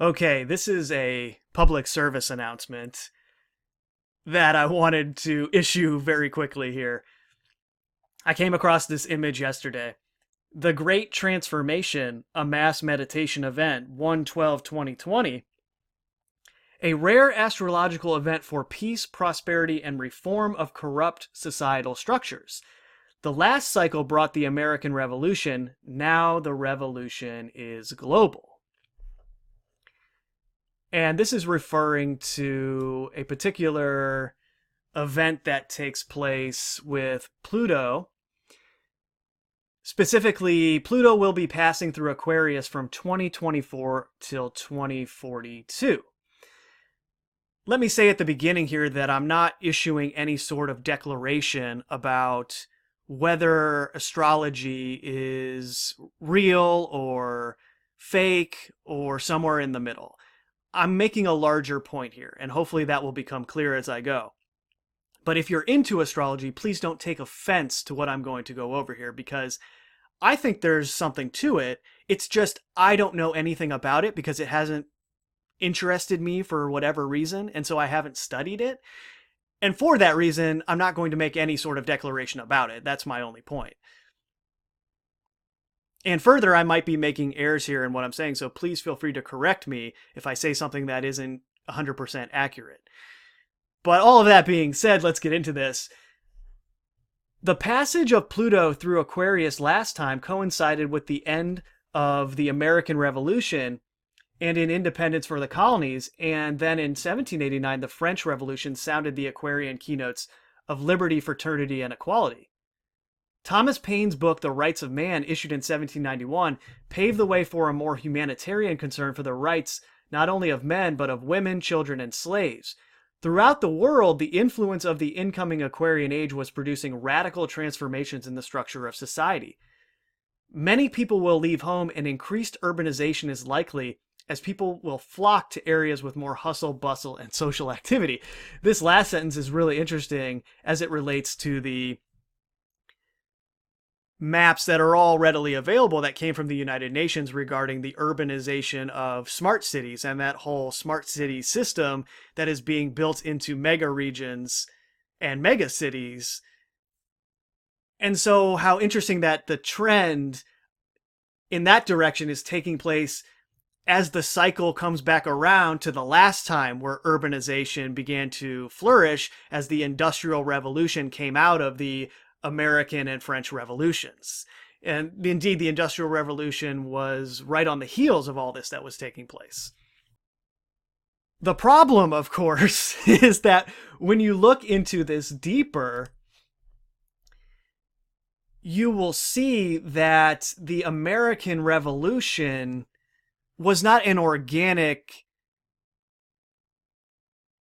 Okay, this is a public service announcement that I wanted to issue very quickly here. I came across this image yesterday. The Great Transformation, a mass meditation event, 1/12/2020, a rare astrological event for peace, prosperity, and reform of corrupt societal structures. The last cycle brought the American Revolution. Now the revolution is global. And this is referring to a particular event that takes place with Pluto. Specifically, Pluto will be passing through Aquarius from 2024 till 2042. Let me say at the beginning here that I'm not issuing any sort of declaration about whether astrology is real or fake or somewhere in the middle. I'm making a larger point here, and hopefully that will become clear as I go. But if you're into astrology, please don't take offense to what I'm going to go over here, because I think there's something to it. It's just I don't know anything about it because it hasn't interested me for whatever reason, and so I haven't studied it. And for that reason, I'm not going to make any sort of declaration about it. That's my only point. And further, I might be making errors here in what I'm saying, so please feel free to correct me if I say something that isn't 100% accurate. But all of that being said, let's get into this. The passage of Pluto through Aquarius last time coincided with the end of the American Revolution and in independence for the colonies, and then in 1789, the French Revolution sounded the Aquarian keynotes of liberty, fraternity, and equality. Thomas Paine's book, The Rights of Man, issued in 1791, paved the way for a more humanitarian concern for the rights not only of men, but of women, children, and slaves. Throughout the world, the influence of the incoming Aquarian age was producing radical transformations in the structure of society. Many people will leave home, and increased urbanization is likely as people will flock to areas with more hustle, bustle, and social activity. This last sentence is really interesting as it relates to the maps that are all readily available that came from the United Nations regarding the urbanization of smart cities and that whole smart city system that is being built into mega regions and mega cities. And so how interesting that the trend in that direction is taking place as the cycle comes back around to the last time where urbanization began to flourish as the Industrial Revolution came out of the American and French revolutions. And indeed, the Industrial Revolution was right on the heels of all this that was taking place. The problem, of course, is that when you look into this deeper, you will see that the American Revolution was not an organic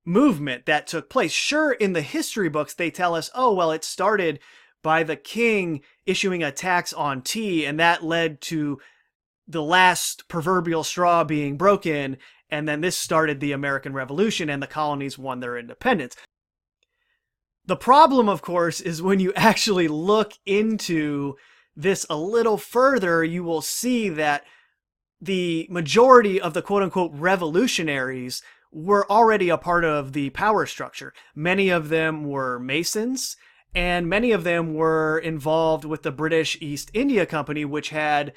movement that took place. Sure, in the history books, they tell us, oh, well, it started by the king issuing a tax on tea, and that led to the last proverbial straw being broken, and then this started the American Revolution, and the colonies won their independence. The problem, of course, is when you actually look into this a little further, you will see that the majority of the quote-unquote revolutionaries were already a part of the power structure. Many of them were Masons, and many of them were involved with the British East India Company, which had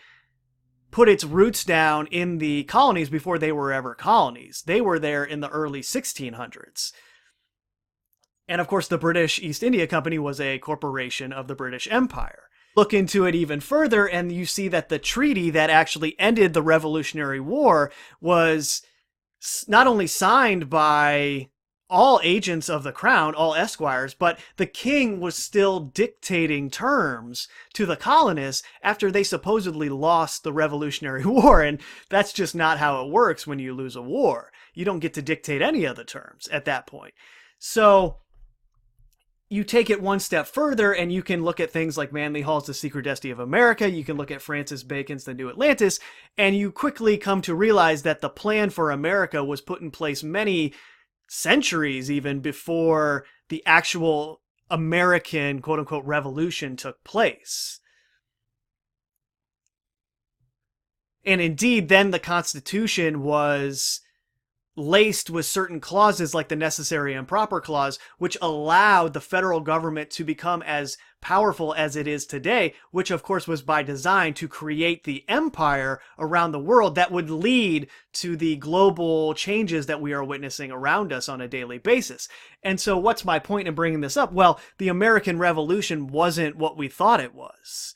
put its roots down in the colonies before they were ever colonies. They were there in the early 1600s. And of course, the British East India Company was a corporation of the British Empire. Look into it even further, and you see that the treaty that actually ended the Revolutionary War was not only signed by all agents of the crown, all esquires, but the king was still dictating terms to the colonists after they supposedly lost the Revolutionary War. And that's just not how it works when you lose a war. You don't get to dictate any of the terms at that point. So you take it one step further, and you can look at things like Manly Hall's The Secret Destiny of America. You can look at Francis Bacon's The New Atlantis, and you quickly come to realize that the plan for America was put in place many centuries even before the actual American quote-unquote revolution took place. And indeed, then the Constitution was laced with certain clauses like the necessary and proper clause, which allowed the federal government to become as powerful as it is today, which of course was by design to create the empire around the world that would lead to the global changes that we are witnessing around us on a daily basis. And so what's my point in bringing this up? Well, the American Revolution wasn't what we thought it was.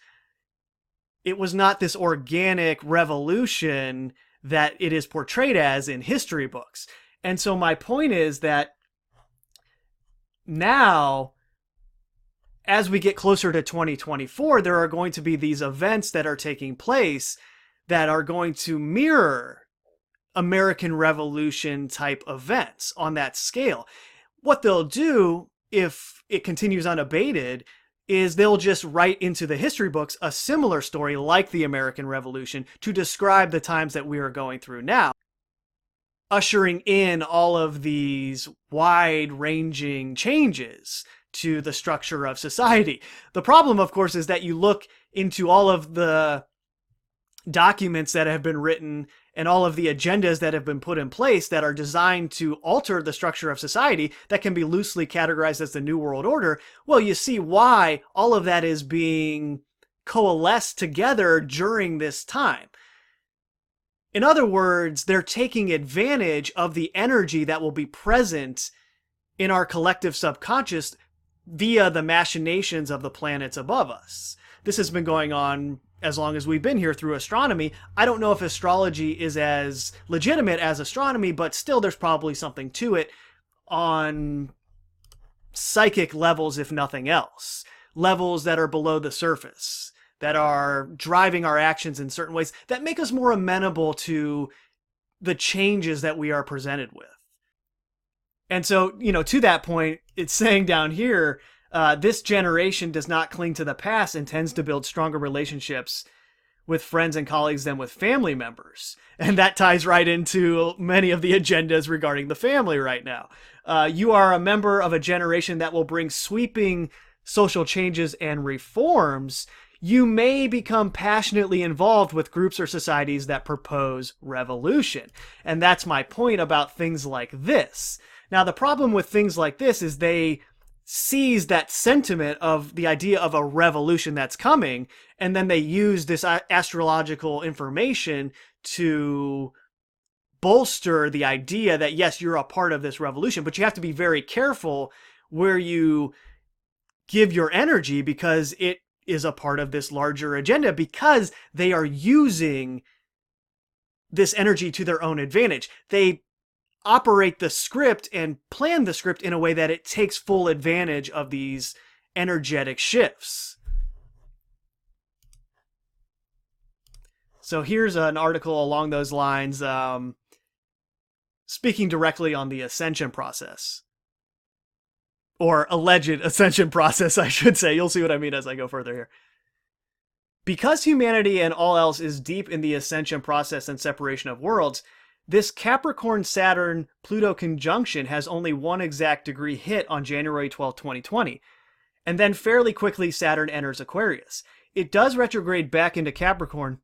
It was not this organic revolution that it is portrayed as in history books. And so my point is that now, as we get closer to 2024, there are going to be these events that are taking place that are going to mirror American Revolution type events on that scale. What they'll do, if it continues unabated, is they'll just write into the history books a similar story like the American Revolution to describe the times that we are going through now, ushering in all of these wide-ranging changes to the structure of society. The problem, of course, is that you look into all of the documents that have been written and all of the agendas that have been put in place that are designed to alter the structure of society that can be loosely categorized as the New World Order. Well, you see why all of that is being coalesced together during this time. In other words, they're taking advantage of the energy that will be present in our collective subconscious via the machinations of the planets above us. This has been going on as long as we've been here through astronomy. I don't know if astrology is as legitimate as astronomy, but still there's probably something to it on psychic levels, if nothing else. Levels that are below the surface, that are driving our actions in certain ways that make us more amenable to the changes that we are presented with. And so, to that point, it's saying down here, this generation does not cling to the past and tends to build stronger relationships with friends and colleagues than with family members. And that ties right into many of the agendas regarding the family right now. You are a member of a generation that will bring sweeping social changes and reforms. You may become passionately involved with groups or societies that propose revolution. And that's my point about things like this. Now, the problem with things like this is they seize that sentiment of the idea of a revolution that's coming, and then they use this astrological information to bolster the idea that, yes, you're a part of this revolution, but you have to be very careful where you give your energy because it is a part of this larger agenda, because they are using this energy to their own advantage. They operate the script and plan the script in a way that it takes full advantage of these energetic shifts. So here's an article along those lines, speaking directly on the ascension process. Or alleged ascension process, I should say. You'll see what I mean as I go further here. Because humanity and all else is deep in the ascension process and separation of worlds, this Capricorn-Saturn-Pluto conjunction has only one exact degree hit on January 12, 2020. And then fairly quickly, Saturn enters Aquarius. It does retrograde back into Capricorn,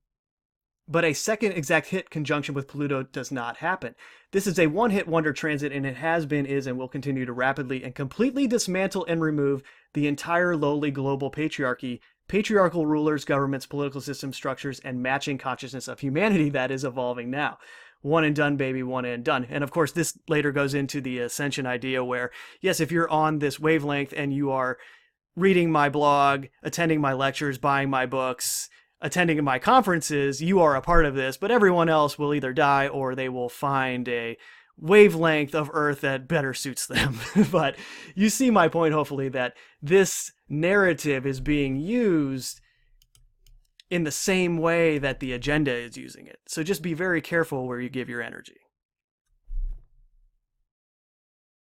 but a second exact hit conjunction with Pluto does not happen. This is a one-hit wonder transit, and it has been, is, and will continue to rapidly and completely dismantle and remove the entire lowly global patriarchy, patriarchal rulers, governments, political systems, structures, and matching consciousness of humanity that is evolving now. One and done, baby, one and done. And of course, this later goes into the ascension idea where, yes, if you're on this wavelength and you are reading my blog, attending my lectures, buying my books, attending my conferences, you are a part of this, but everyone else will either die or they will find a wavelength of Earth that better suits them. But you see my point, hopefully, that this narrative is being used in the same way that the agenda is using it. So just be very careful where you give your energy.